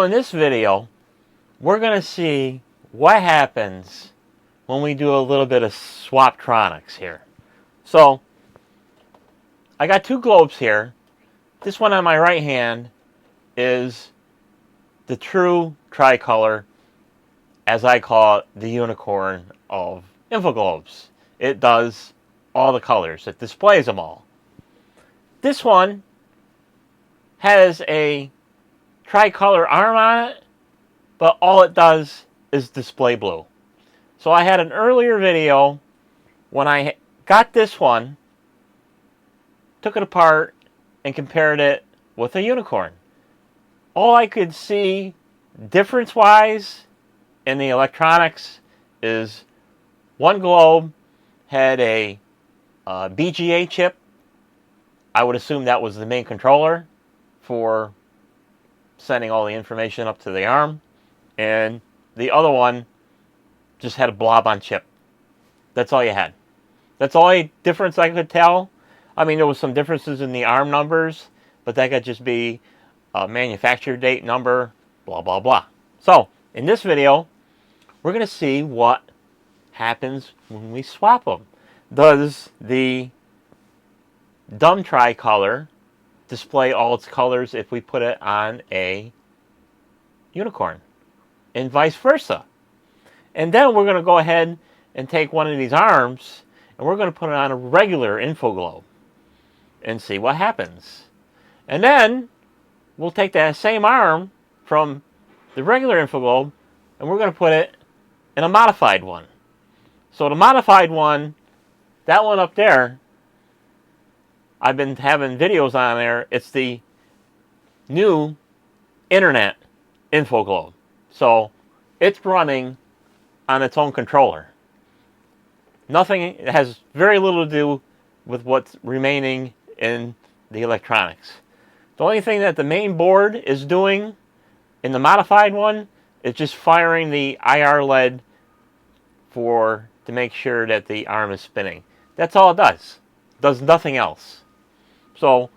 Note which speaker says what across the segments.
Speaker 1: So in this video, we're going to see what happens when we do a little bit of SwapTronics here. So I got two globes here. This one on my right hand is the true tricolor, as I call it, the unicorn of InfoGlobes. It does all the colors. It displays them all. This one has a tricolor arm on it, but all it does is display blue. So I had an earlier video when I got this one, took it apart, and compared it with a unicorn. All I could see difference-wise in the electronics is one globe had a BGA chip. I would assume that was the main controller for sending all the information up to the arm. And the other one just had a blob on chip. That's all you had. That's the only difference I could tell. I mean, there was some differences in the arm numbers, but that could just be a manufacturer date number, blah, blah, blah. So, in this video, we're going to see what happens when we swap them. Does the dumb tricolor display all its colors if we put it on a unicorn? And vice versa. And then we're going to go ahead and take one of these arms and we're going to put it on a regular InfoGlobe and see what happens. And then we'll take that same arm from the regular InfoGlobe and we're going to put it in a modified one. So the modified one, that one up there, I've been having videos on there. It's the new internet InfoGlobe. So it's running on its own controller. Nothing, it has very little to do with what's remaining in the electronics. The only thing that the main board is doing in the modified one is just firing the IR LED to make sure that the arm is spinning. That's all it does. It does nothing else. So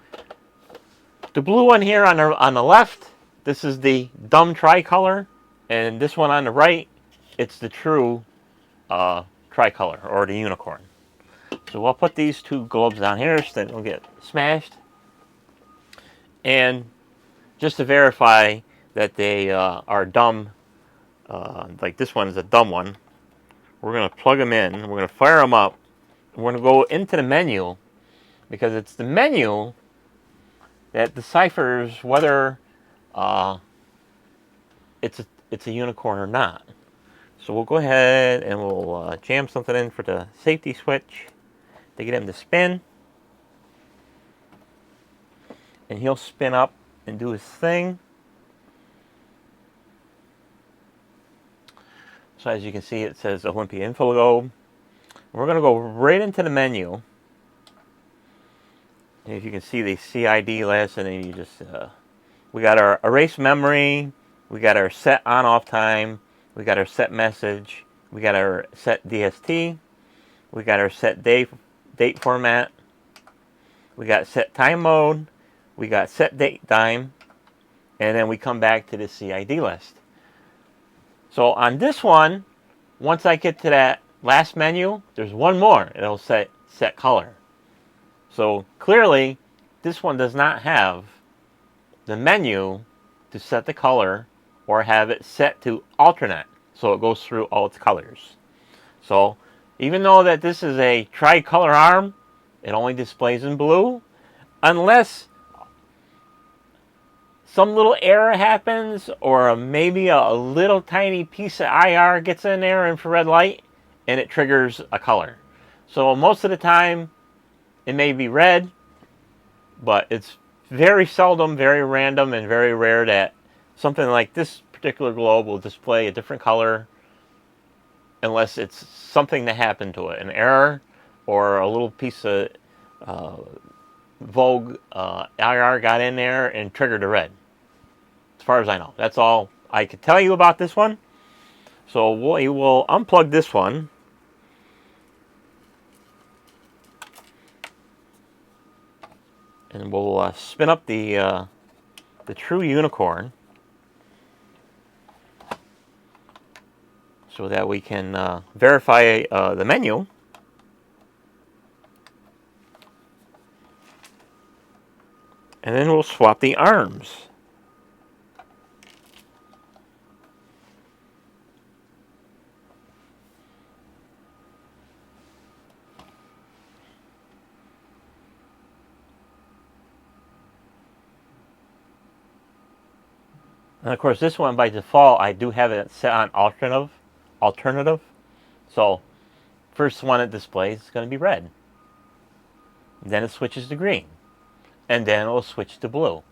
Speaker 1: the blue one here on the left, this is the dumb tricolor, and this one on the right, it's the true tricolor, or the unicorn. So we'll put these two globes down here so they don't get smashed. And just to verify that they are dumb, like this one is a dumb one, we're going to plug them in, we're going to fire them up, we're going to go into the menu, because it's the menu that deciphers whether it's a unicorn or not. So we'll go ahead and we'll jam something in for the safety switch to get him to spin. And he'll spin up and do his thing. So as you can see, it says Olympia InfoGlobe. We're going to go right into the menu. And if you can see the CID list, and then you just, we got our erase memory, we got our set on-off time, we got our set message, we got our set DST, we got our set date format, we got set time mode, we got set date time, and then we come back to the CID list. So on this one, once I get to that last menu, there's one more. It'll set color. So clearly, this one does not have the menu to set the color or have it set to alternate, so it goes through all its colors. So even though that this is a tricolor arm, it only displays in blue, unless some little error happens or maybe a little tiny piece of IR gets in there, infrared light, and it triggers a color. So most of the time it may be red, but it's very seldom, very random, and very rare that something like this particular globe will display a different color unless it's something that happened to it, an error or a little piece of Vogue IR got in there and triggered the red. As far as I know, that's all I could tell you about this one. So we will unplug this one. And we'll spin up the true unicorn. so that we can verify the menu. And then we'll swap the arms. And of course, this one by default, I do have it set on alternative. So first one it displays is going to be red. Then it switches to green. And then it will switch to blue.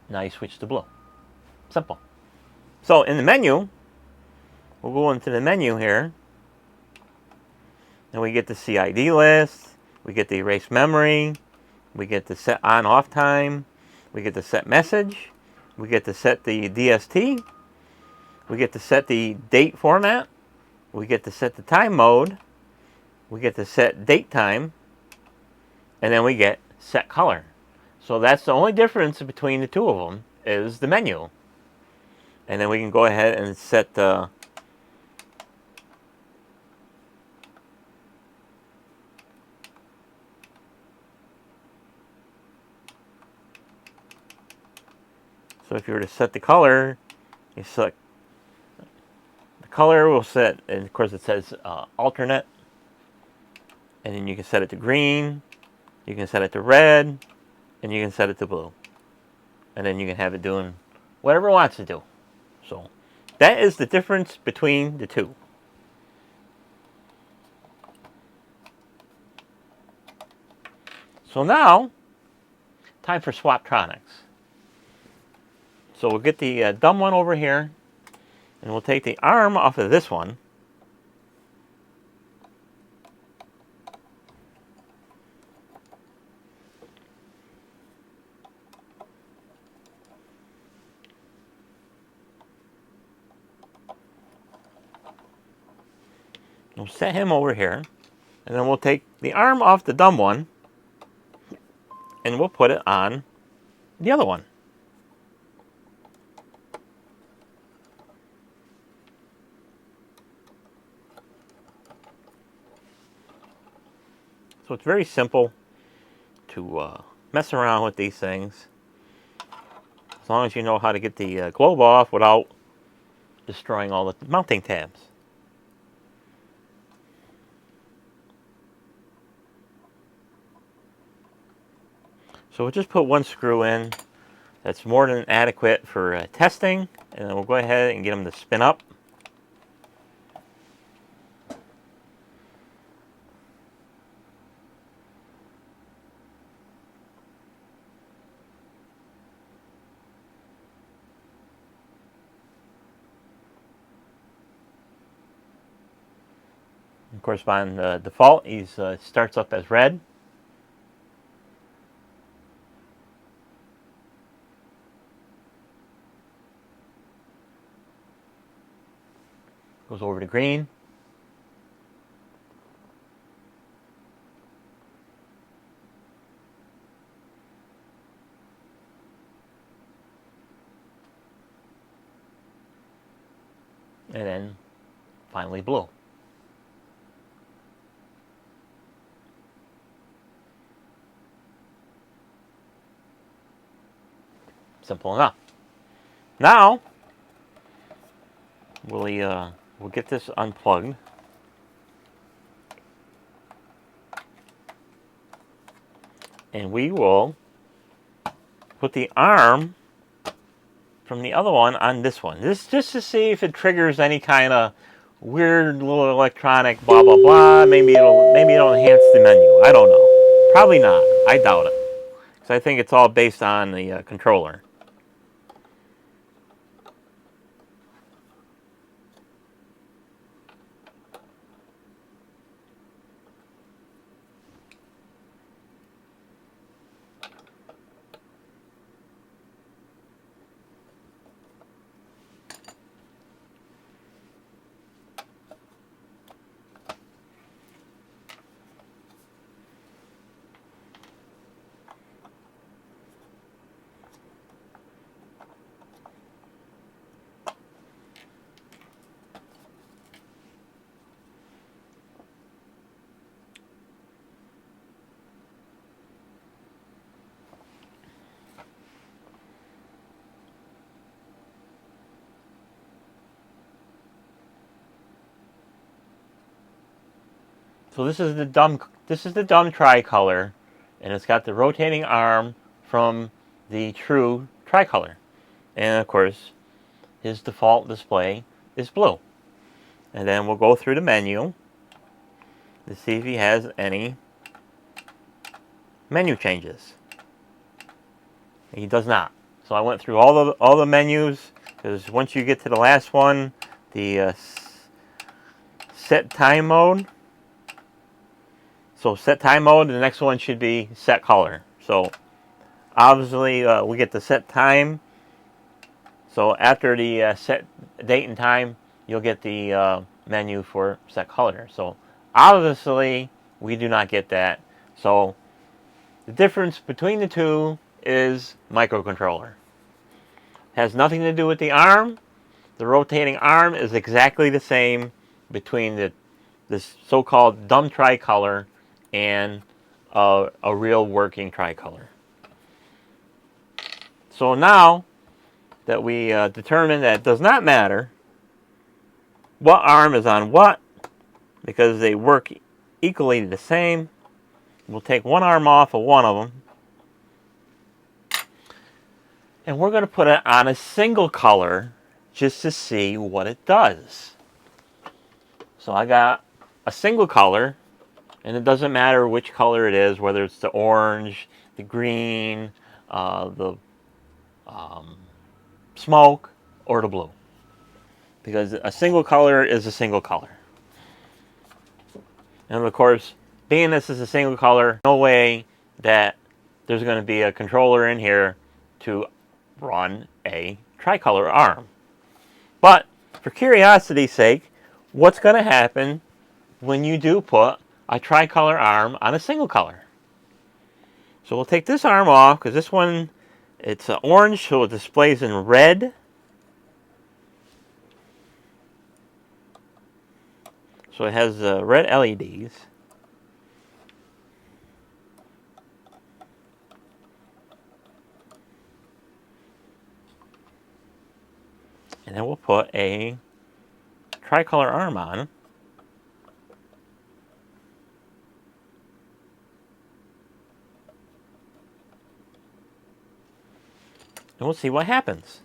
Speaker 1: Now you switch to blue. Simple. So in the menu, we'll go into the menu here. And we get the CID list. We get the erase memory. We get the set on-off time. We get the set message. We get to set the DST. We get to set the date format. We get to set the time mode. We get to set date time. And then we get set color. So that's the only difference between the two of them is the menu. And then we can go ahead and set the so if you were to set the color, you select the color, will set, and of course it says alternate. And then you can set it to green, you can set it to red, and you can set it to blue. And then you can have it doing whatever it wants to do. So that is the difference between the two. So now, time for SwapTronics. So we'll get the dumb one over here, and we'll take the arm off of this one. We'll set him over here, and then we'll take the arm off the dumb one, and we'll put it on the other one. So it's very simple to mess around with these things, as long as you know how to get the globe off without destroying all the mounting tabs. So we'll just put one screw in. That's more than adequate for testing, and then we'll go ahead and get them to spin up. Of course, by default, he starts up as red. Goes over to green. And then finally blue. Simple enough. Now we'll get this unplugged. And we will put the arm from the other one on this one. This just to see if it triggers any kind of weird little electronic blah blah blah. Maybe it'll enhance the menu. I don't know. Probably not. I doubt it. Because I think it's all based on the controller. So this is the dumb tricolor, and it's got the rotating arm from the true tricolor. And of course, his default display is blue. And then we'll go through the menu to see if he has any menu changes. He does not. So I went through all the menus, because once you get to the last one, the set time mode. So set time mode, the next one should be set color. So obviously we get the set time. So after the set date and time, you'll get the menu for set color. So obviously we do not get that. So the difference between the two is microcontroller. Has nothing to do with the ARM. The rotating arm is exactly the same between this so-called dumb tricolor and a real working tricolor. So now that we determine that it does not matter what arm is on what, because they work equally the same, we'll take one arm off of one of them, and we're going to put it on a single color just to see what it does. So I got a single color, and it doesn't matter which color it is, whether it's the orange, the green, the smoke, or the blue. Because a single color is a single color. And of course, being this is a single color, no way that there's going to be a controller in here to run a tricolor ARM. But for curiosity's sake, what's going to happen when you do put a tricolor ARM on a single color? So we'll take this arm off, because this one, it's orange, so it displays in red. So it has red LEDs. And then we'll put a tricolor arm on. And we'll see what happens.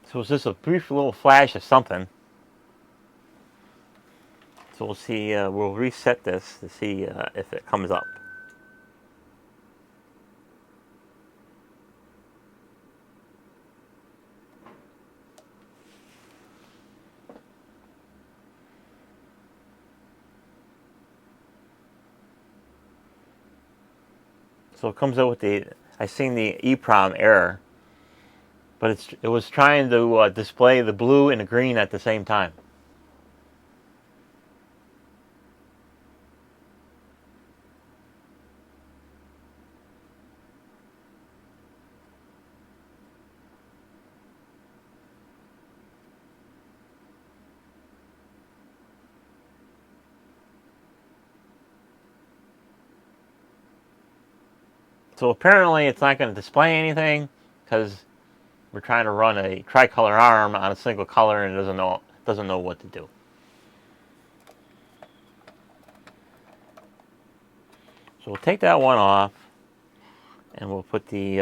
Speaker 1: So it's just a brief little flash of something. So we'll see, we'll reset this to see if it comes up. So it comes up with I seen the EEPROM error, but it was trying to display the blue and the green at the same time. So apparently it's not going to display anything, because we're trying to run a tricolor ARM on a single color and it doesn't know what to do. So we'll take that one off, and we'll put the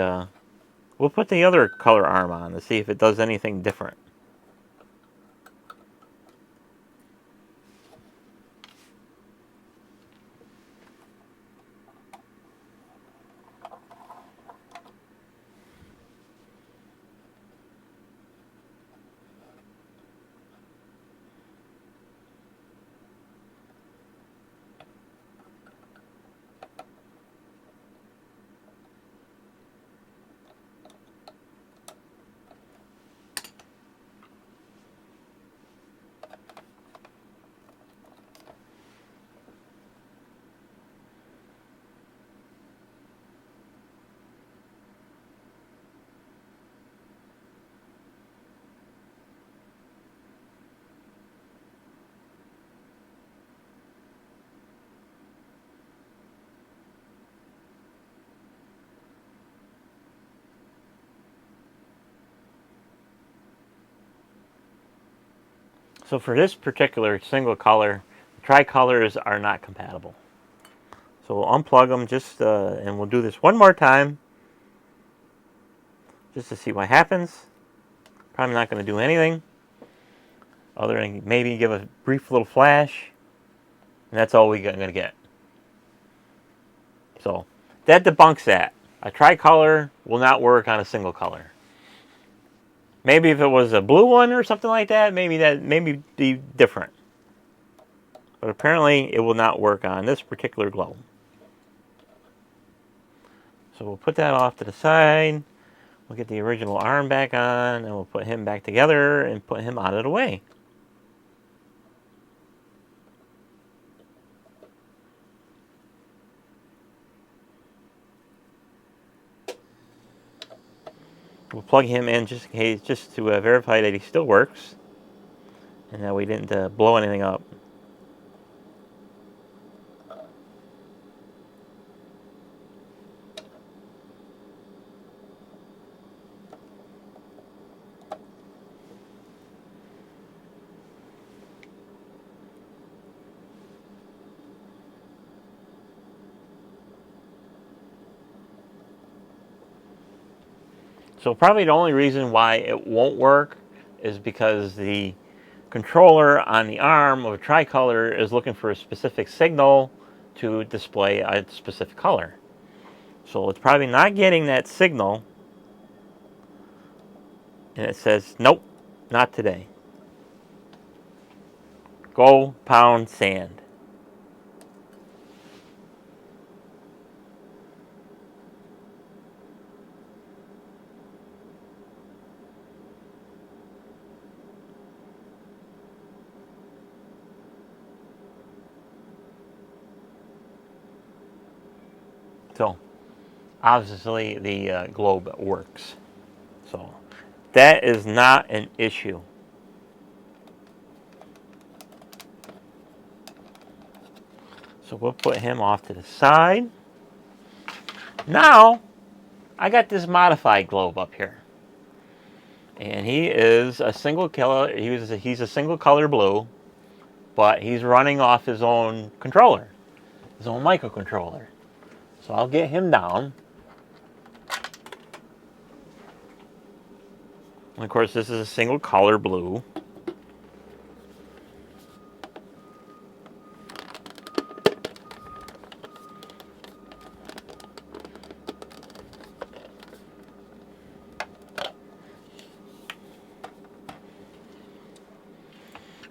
Speaker 1: other color ARM on to see if it does anything different. So for this particular single color, tricolors are not compatible. So we'll unplug them and we'll do this one more time just to see what happens. Probably not going to do anything other than maybe give a brief little flash, and that's all we're going to get. So that debunks that. A tricolor will not work on a single color. Maybe if it was a blue one or something like that, maybe be different. But apparently it will not work on this particular globe. So we'll put that off to the side. We'll get the original arm back on, and we'll put him back together and put him out of the way. We'll plug him in just in case, just to verify that he still works, and that we didn't blow anything up. So probably the only reason why it won't work is because the controller on the arm of a tricolor is looking for a specific signal to display a specific color. So it's probably not getting that signal, and it says, nope, not today. Go pound sand. So obviously the globe works. So that is not an issue. So we'll put him off to the side. Now I got this modified globe up here, and he is a single color. He's a single color blue, but he's running off his own controller, his own microcontroller. So I'll get him down. And of course, this is a single color blue.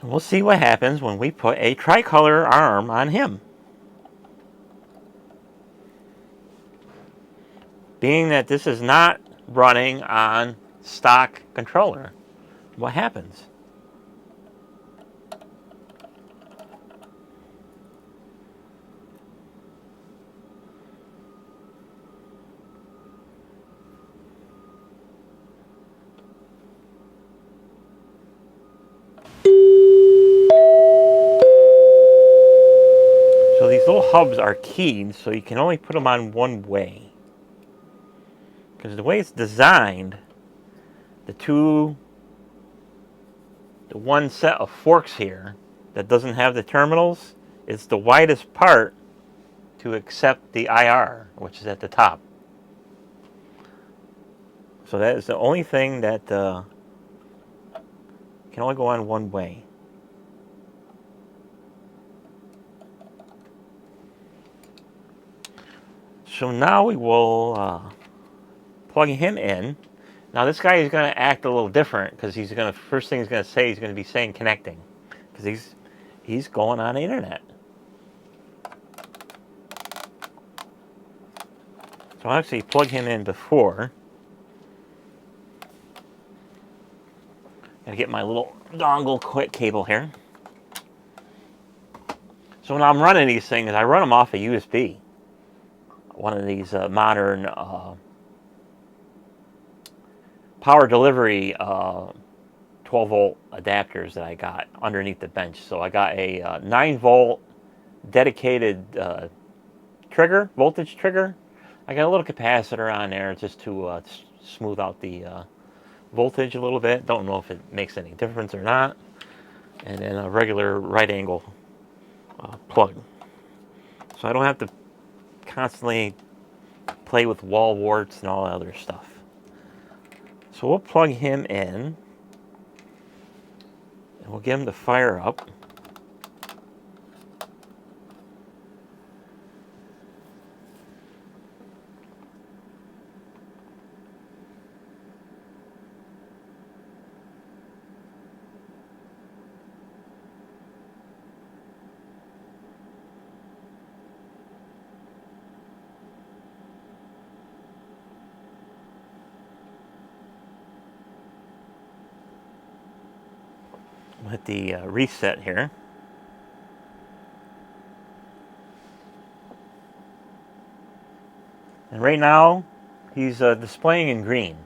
Speaker 1: And we'll see what happens when we put a tricolor arm on him. Being that this is not running on stock controller, what happens? So these little hubs are keyed, so you can only put them on one way. Because the way it's designed, the one set of forks here that doesn't have the terminals, it's the widest part to accept the IR, which is at the top. So that is the only thing that can only go on one way. So now we will plug him in. Now this guy is going to act a little different because first thing he's going to say, he's going to be saying connecting, because he's going on the internet. So I'll actually plug him in before. Gotta get my little dongle quick cable here. So when I'm running these things, I run them off a USB. One of these modern power delivery 12-volt adapters that I got underneath the bench. So I got a 9-volt dedicated voltage trigger. I got a little capacitor on there just to smooth out the voltage a little bit. Don't know if it makes any difference or not. and then a regular right angle plug. So I don't have to constantly play with wall warts and all that other stuff. So we'll plug him in, and we'll get him to fire up. We'll hit the reset here. And right now, he's displaying in green.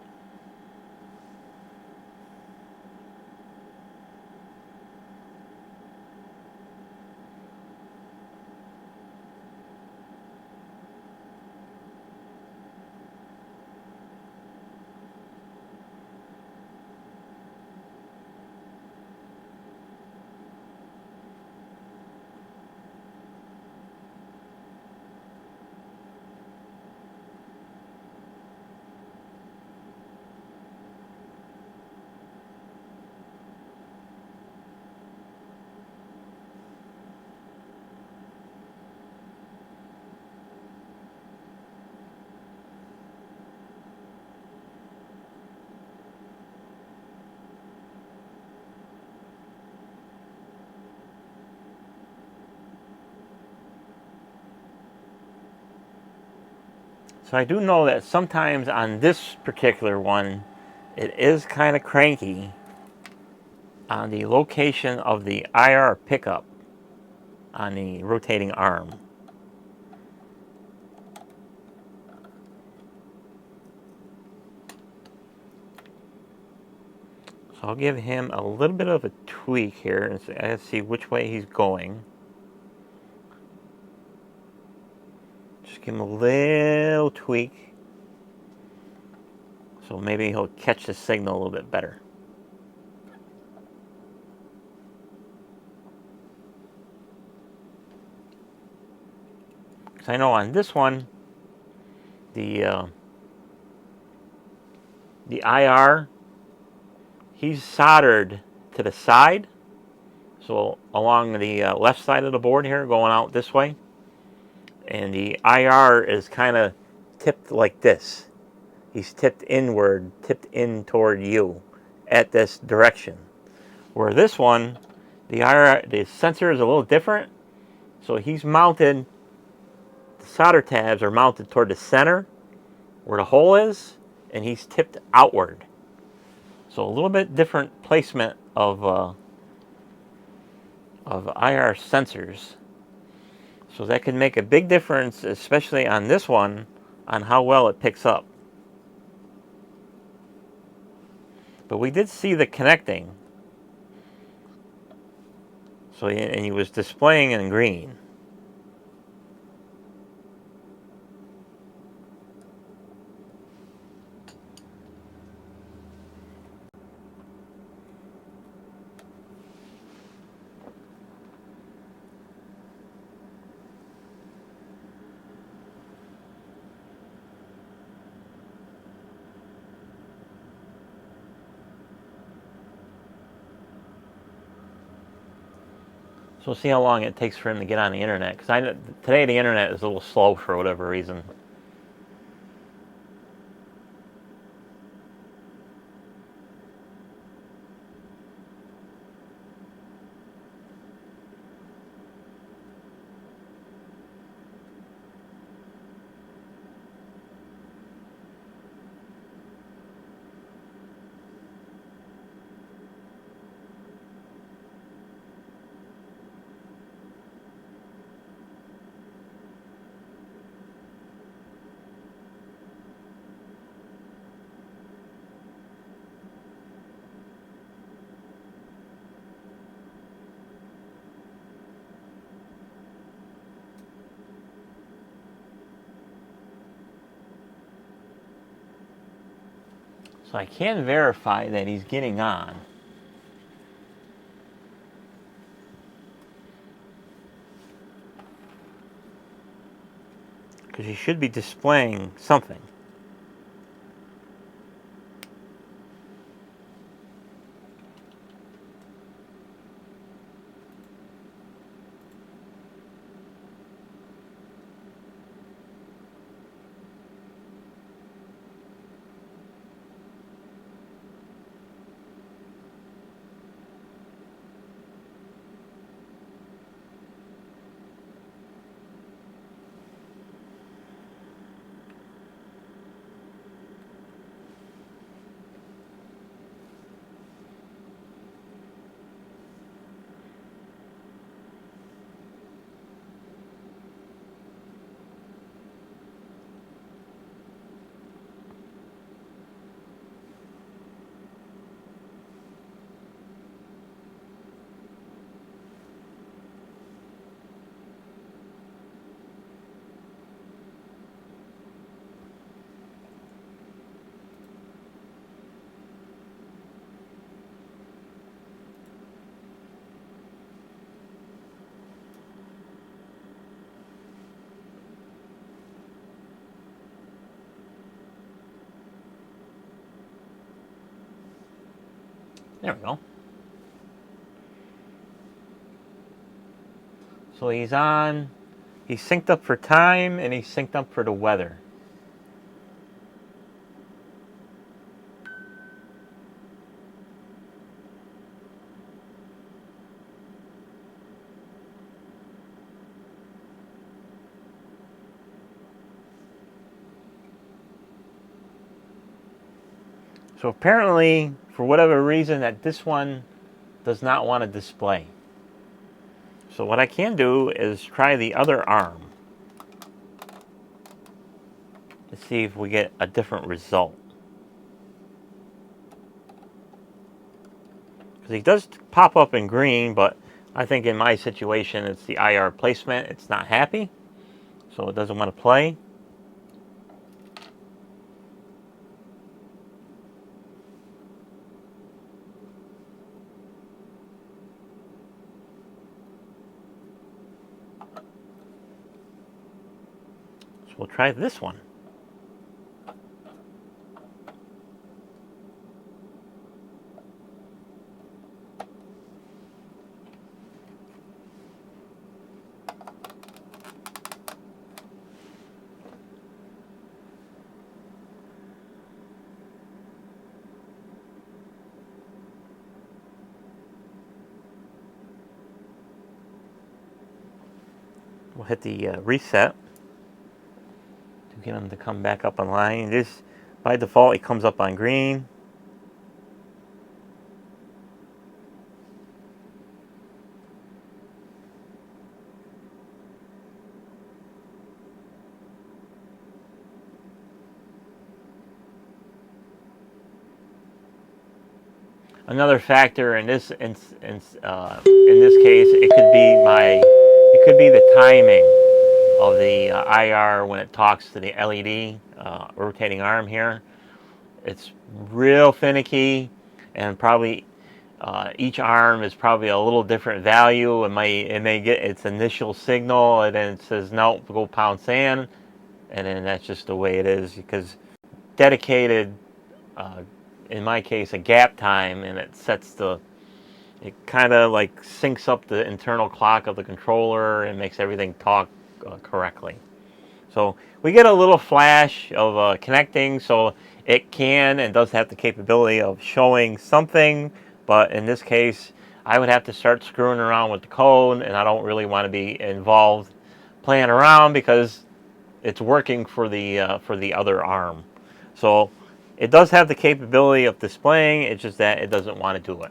Speaker 1: So I do know that sometimes on this particular one, it is kind of cranky on the location of the IR pickup on the rotating arm. So I'll give him a little bit of a tweak here and see which way he's going. Just give him a little tweak, so maybe he'll catch the signal a little bit better. Because I know on this one, the IR, he's soldered to the side, so along the left side of the board here, going out this way. And the IR is kind of tipped like this. He's tipped inward, tipped in toward you at this direction. Where this one, the sensor is a little different. So he's mounted, the solder tabs are mounted toward the center where the hole is, and he's tipped outward. So a little bit different placement of IR sensors. So that can make a big difference, especially on this one, on how well it picks up. But we did see the connecting. So and he was displaying in green. So we'll see how long it takes for him to get on the internet. Because today the internet is a little slow for whatever reason. So I can verify that he's getting on. because you should be displaying something. There we go. So he's on, he's synced up for time, and he's synced up for the weather. So apparently, for whatever reason, that this one does not want to display. So what I can do is try the other arm to see if we get a different result. Because he does pop up in green, but I think in my situation it's the IR placement. It's not happy, so it doesn't want to play. So we'll try this one. We'll hit the reset to get him to come back up online. This, by default, it comes up on green. Another factor in this case, it could be the timing of the IR when it talks to the LED rotating arm here. It's real finicky, and probably each arm is probably a little different value. It may get its initial signal, and then it says no, go pound sand, and then that's just the way it is, because dedicated. In my case, a gap time, and it kind of like syncs up the internal clock of the controller and makes everything talk correctly. So we get a little flash of connecting, so it can and does have the capability of showing something, but in this case, I would have to start screwing around with the code, and I don't really want to be involved playing around because it's working for the other arm. So it does have the capability of displaying, it's just that it doesn't want to do it.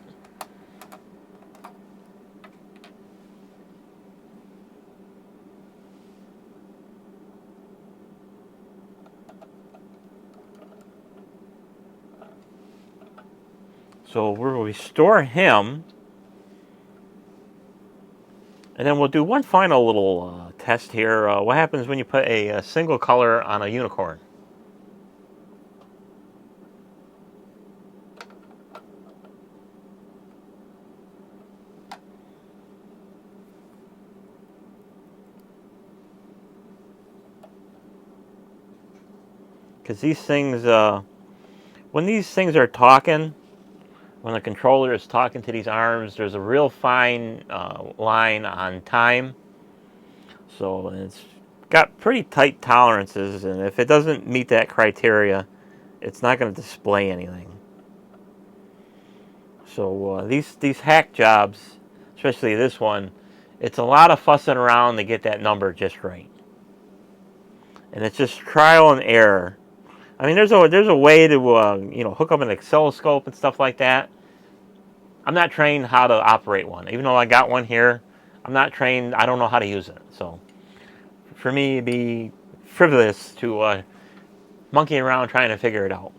Speaker 1: So we'll restore him, and then we'll do one final little test here. What happens when you put a single color on a unicorn? because these things, when these things are talking, when the controller is talking to these arms, there's a real fine line on time. So it's got pretty tight tolerances, and if it doesn't meet that criteria, it's not going to display anything. So these hack jobs, especially this one, it's a lot of fussing around to get that number just right. And it's just trial and error. I mean, there's a way to hook up an oscilloscope and stuff like that. I'm not trained how to operate one, even though I got one here. I'm not trained. I don't know how to use it. So for me, it'd be frivolous to monkey around trying to figure it out.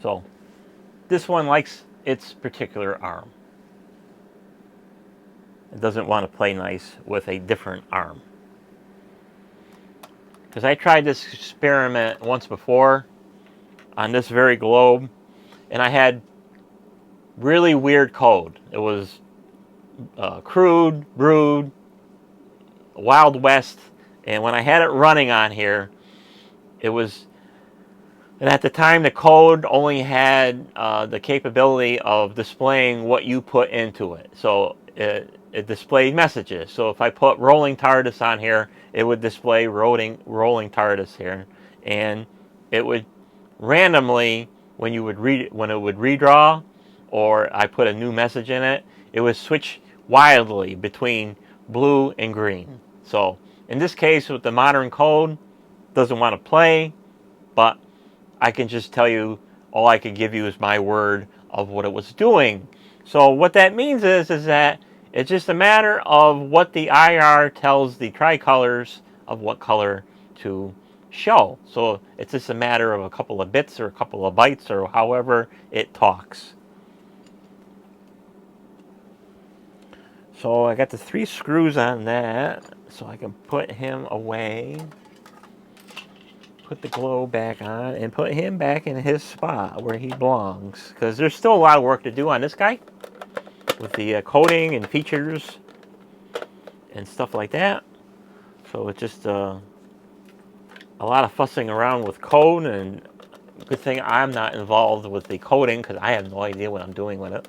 Speaker 1: So this one likes its particular arm. It doesn't want to play nice with a different arm. Because I tried this experiment once before on this very globe, and I had really weird code. It was crude, rude, Wild West, and when I had it running on here, it was, and at the time the code only had the capability of displaying what you put into it. So it displayed messages. So if I put rolling TARDIS on here, it would display rolling TARDIS here, and it would randomly, when it would redraw, or I put a new message in it, it would switch wildly between blue and green. So in this case, with the modern code, doesn't want to play, but I can just tell you, all I can give you is my word of what it was doing. So what that means is that it's just a matter of what the IR tells the tricolors of what color to show. So it's just a matter of a couple of bits or a couple of bytes or however it talks. So I got the 3 screws on that, so I can put him away, put the globe back on, and put him back in his spot where he belongs. Because there's still a lot of work to do on this guy with the coding and features and stuff like that. So it's just a lot of fussing around with code, and good thing I'm not involved with the coding because I have no idea what I'm doing with it.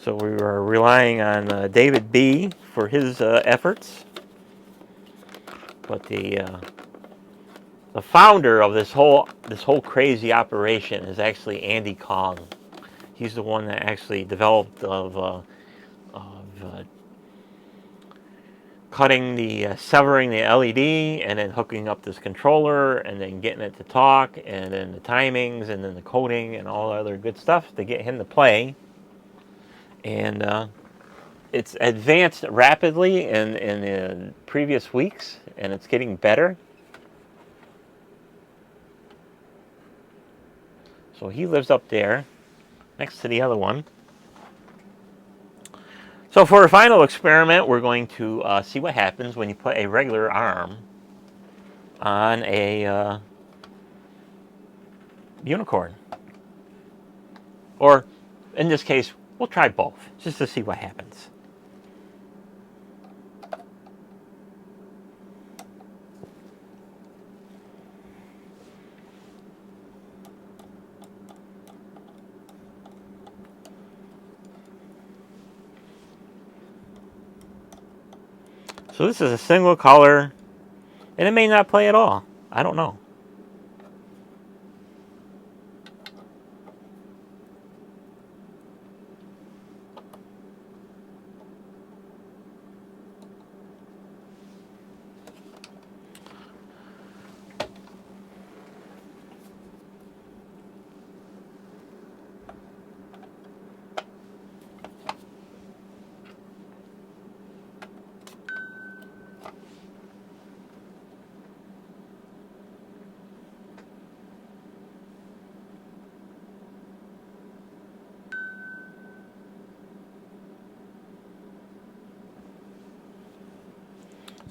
Speaker 1: So we were relying on David B. for his efforts. But the founder of this whole crazy operation is actually Andy Kong. He's the one that actually developed cutting severing the LED and then hooking up this controller and then getting it to talk and then the timings and then the coding and all the other good stuff to get him to play. And it's advanced rapidly in the previous weeks, and it's getting better. So he lives up there next to the other one. So for a final experiment, we're going to see what happens when you put a regular arm on a unicorn. Or in this case, we'll try both just to see what happens. So this is a single color, and it may not play at all. I don't know.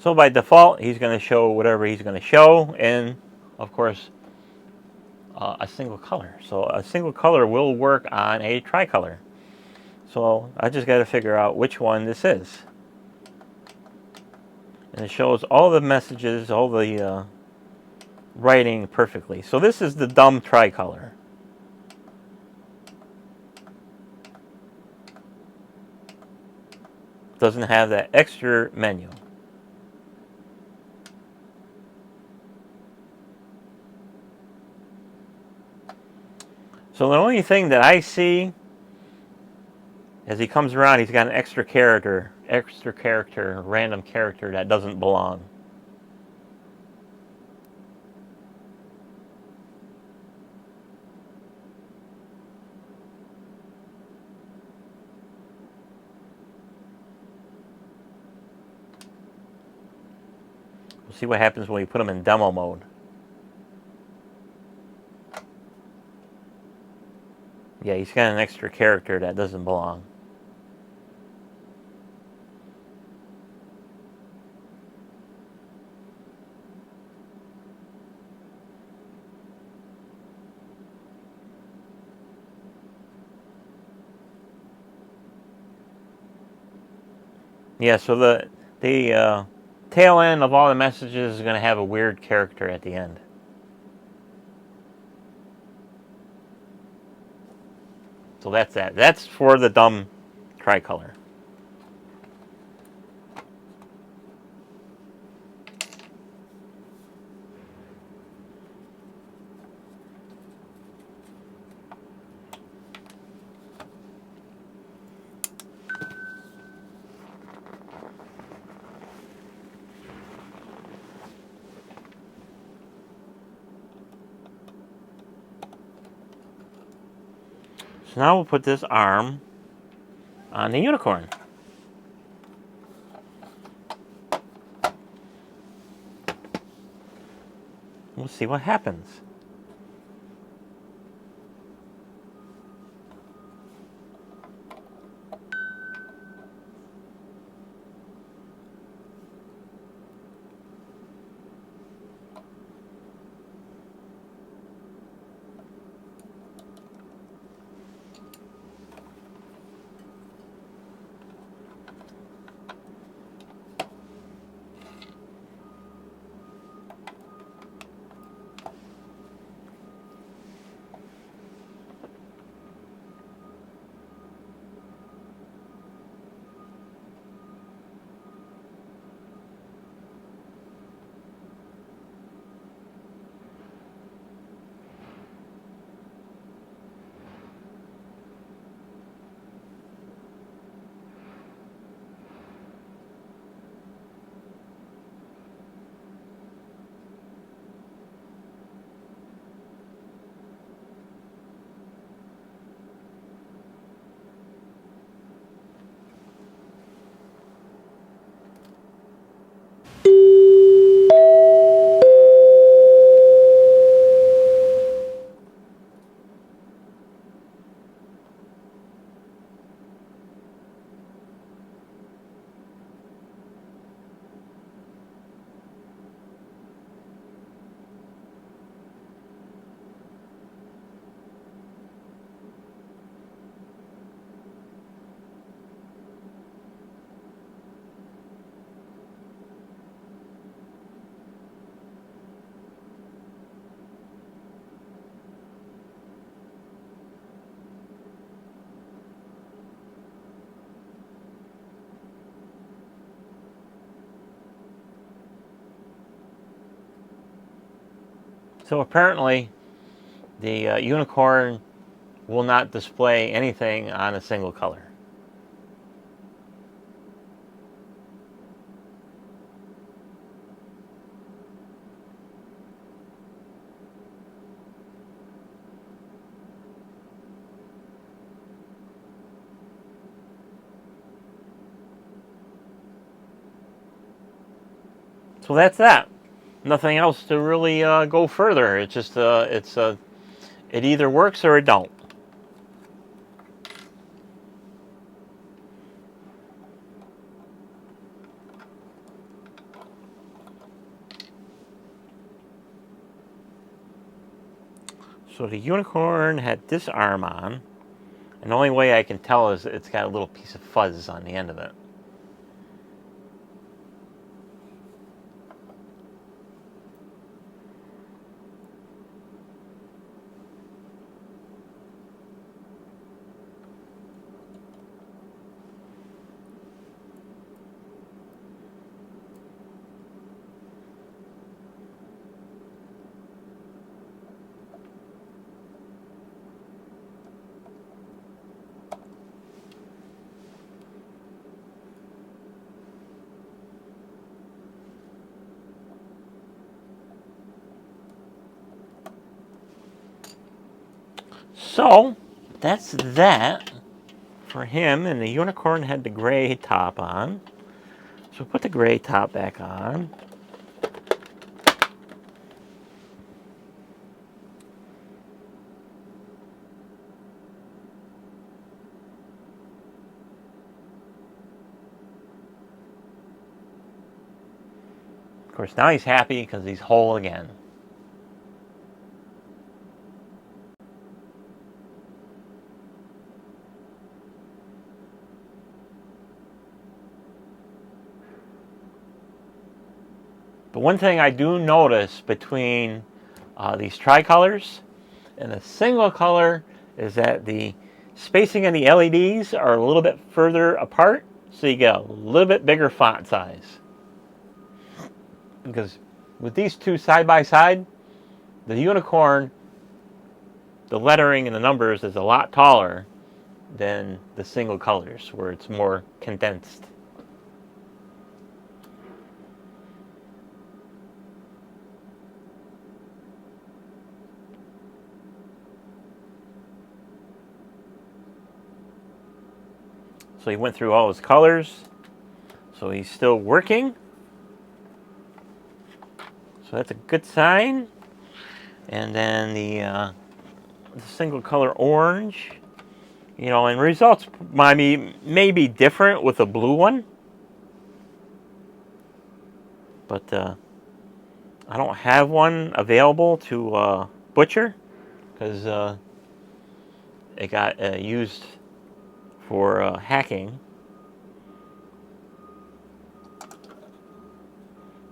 Speaker 1: So by default, he's going to show whatever he's going to show, and of course, a single color. So a single color will work on a tricolor. So I just got to figure out which one this is. And it shows all the messages, all the writing perfectly. So this is the dumb tricolor. Doesn't have that extra menu. So the only thing that I see as he comes around, he's got an extra character, random character that doesn't belong. We'll see what happens when we put him in demo mode. Yeah, he's got an extra character that doesn't belong. Yeah, so the tail end of all the messages is going to have a weird character at the end. So that's that. That's for the dumb tricolor. So now we'll put this arm on the unicorn. We'll see what happens. So apparently, the unicorn will not display anything on a single color. So that's that. Nothing else to really go further. It's just it either works or it don't. So the unicorn had this arm on, and the only way I can tell is it's got a little piece of fuzz on the end of it. So that's that for him, and the unicorn had the gray top on. So put the gray top back on. Of course, now he's happy because he's whole again. But one thing I do notice between these tricolors and a single color is that the spacing on the LEDs are a little bit further apart, so you get a little bit bigger font size. Because with these two side by side, the unicorn, the lettering and the numbers is a lot taller than the single colors, where it's more condensed. So he went through all his colors. So he's still working. So that's a good sign. And then the single color orange. You know, and results may be different with a blue one. But I don't have one available to butcher because it got used for hacking.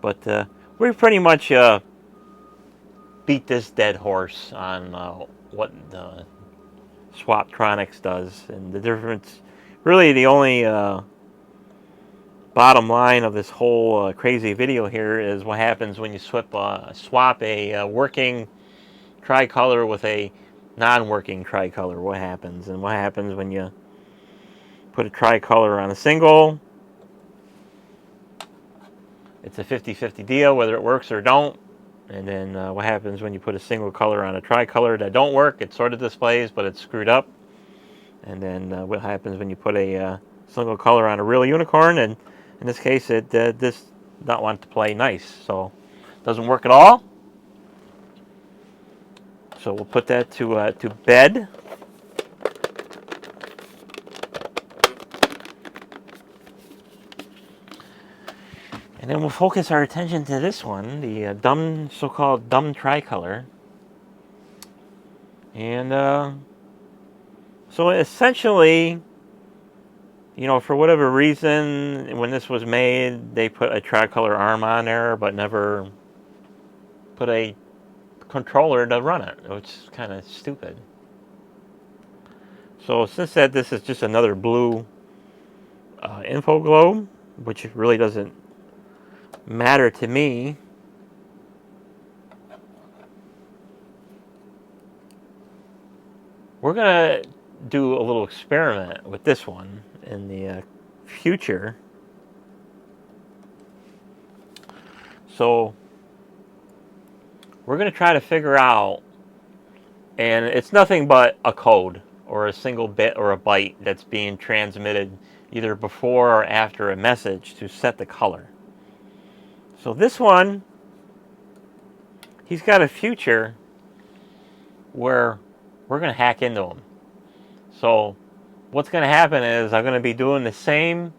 Speaker 1: But we pretty much beat this dead horse on what the SwapTronics does. And the difference, really the only bottom line of this whole crazy video here is what happens when you swap a working tricolor with a non-working tricolor. What happens, and what happens when you put a tricolor on a single. It's a 50-50 deal whether it works or don't. And then what happens when you put a single color on a tricolor that don't work? It sort of displays, but it's screwed up. And then what happens when you put a single color on a real unicorn? And in this case, it does not want to play nice, so it doesn't work at all. So we'll put that to bed. And then we'll focus our attention to this one, the so-called dumb tricolor. And so essentially, you know, for whatever reason, when this was made, they put a tricolor arm on there, but never put a controller to run it, which is kind of stupid. So since this is just another blue InfoGlobe, which really doesn't matter to me, we're gonna do a little experiment with this one in the future. So we're gonna try to figure out, and it's nothing but a code or a single bit or a byte that's being transmitted either before or after a message to set the color. So this one, he's got a future where we're going to hack into him. So what's going to happen is I'm going to be doing the same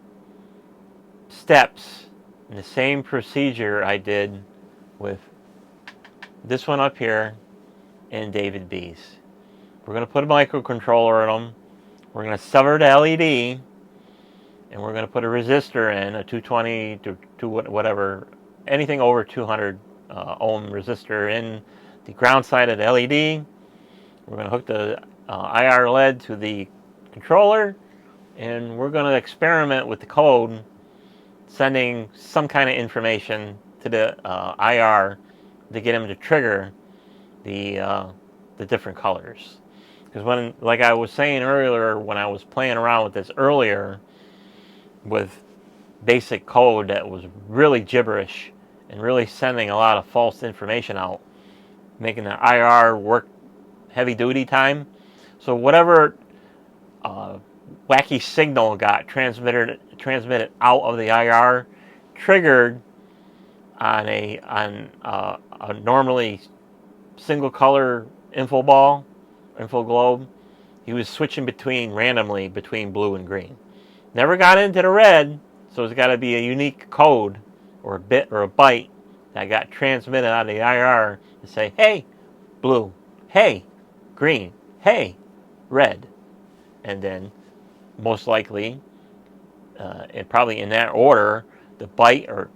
Speaker 1: steps and the same procedure I did with this one up here and David B's. We're going to put a microcontroller in them. We're going to sever the LED, and we're going to put a resistor in, a 220 to whatever, anything over 200 ohm resistor in the ground side of the LED. We're going to hook the IR LED to the controller, and we're going to experiment with the code, sending some kind of information to the IR to get him to trigger the different colors. Because when, like I was saying earlier, when I was playing around with this earlier, with basic code that was really gibberish and really sending a lot of false information out, making the IR work heavy duty time. So whatever wacky signal got transmitted out of the IR triggered on a normally single color InfoGlobe, he was switching randomly between blue and green. Never got into the red, so it's got to be a unique code or a bit or a byte that got transmitted out of the IR to say, hey, blue, hey, green, hey, red. And then most likely, and probably in that order, the byte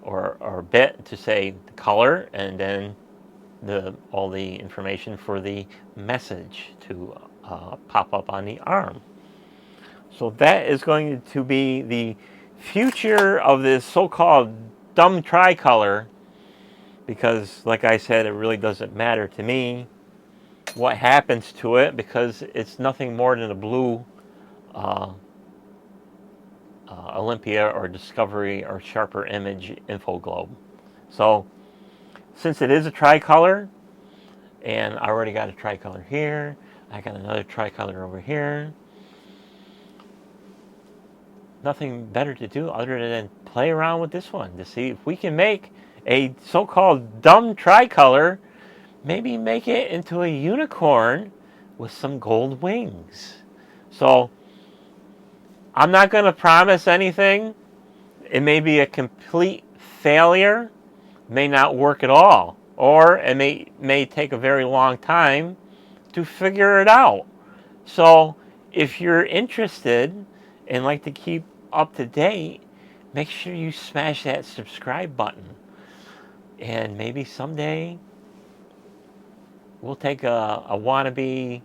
Speaker 1: or bit to say the color, and then all the information for the message to pop up on the arm. So that is going to be the future of this so-called dumb tricolor, because like I said, it really doesn't matter to me what happens to it, because it's nothing more than a blue Olympia or Discovery or Sharper Image InfoGlobe. So since it is a tricolor, and I already got a tricolor here, I got another tricolor over here, nothing better to do other than play around with this one to see if we can make a so-called dumb tricolor, maybe make it into a unicorn with some gold wings. So I'm not going to promise anything. It may be a complete failure, may not work at all, or it may take a very long time to figure it out. So if you're interested and like to keep up to date, make sure you smash that subscribe button. And maybe someday we'll take a wannabe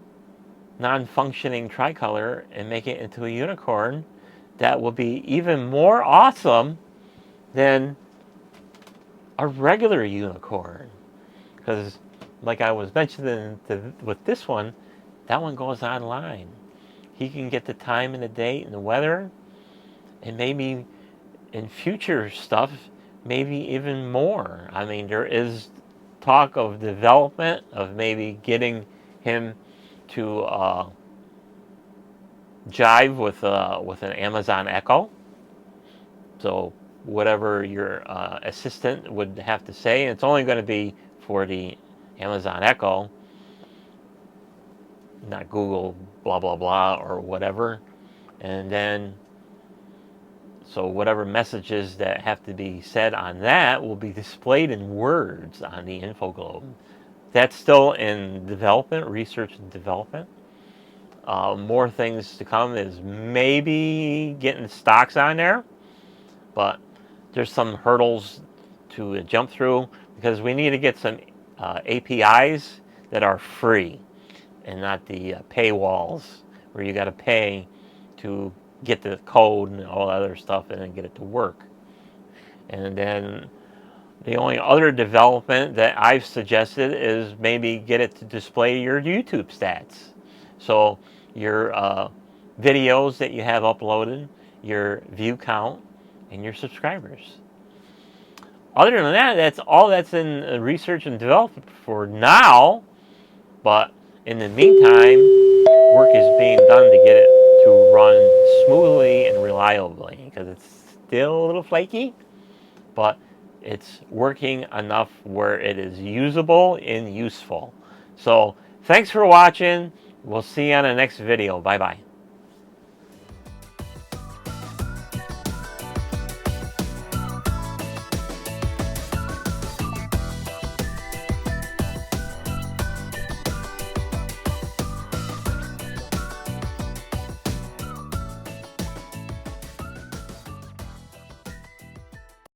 Speaker 1: non-functioning tricolor and make it into a unicorn that will be even more awesome than a regular unicorn. Because like I was mentioning with this one, that one goes online. He can get the time and the date and the weather, and maybe in future stuff, maybe even more. I mean, there is talk of development of maybe getting him to jive with an Amazon Echo. So whatever your assistant would have to say, and it's only going to be for the Amazon Echo, not Google blah blah blah or whatever. And then so whatever messages that have to be said on that will be displayed in words on the InfoGlobe. That's still in development, research and development. More things to come is maybe getting stocks on there, but there's some hurdles to jump through, because we need to get some APIs that are free and not the paywalls where you got to pay to get the code and all other stuff and then get it to work. And then the only other development that I've suggested is maybe get it to display your YouTube stats. So your videos that you have uploaded, your view count, and your subscribers. Other than that, that's all that's in research and development for now. But in the meantime, work is being done to get it to run smoothly and reliably, because it's still a little flaky, but it's working enough where it is usable and useful. So thanks for watching. We'll see you on the next video. Bye-bye.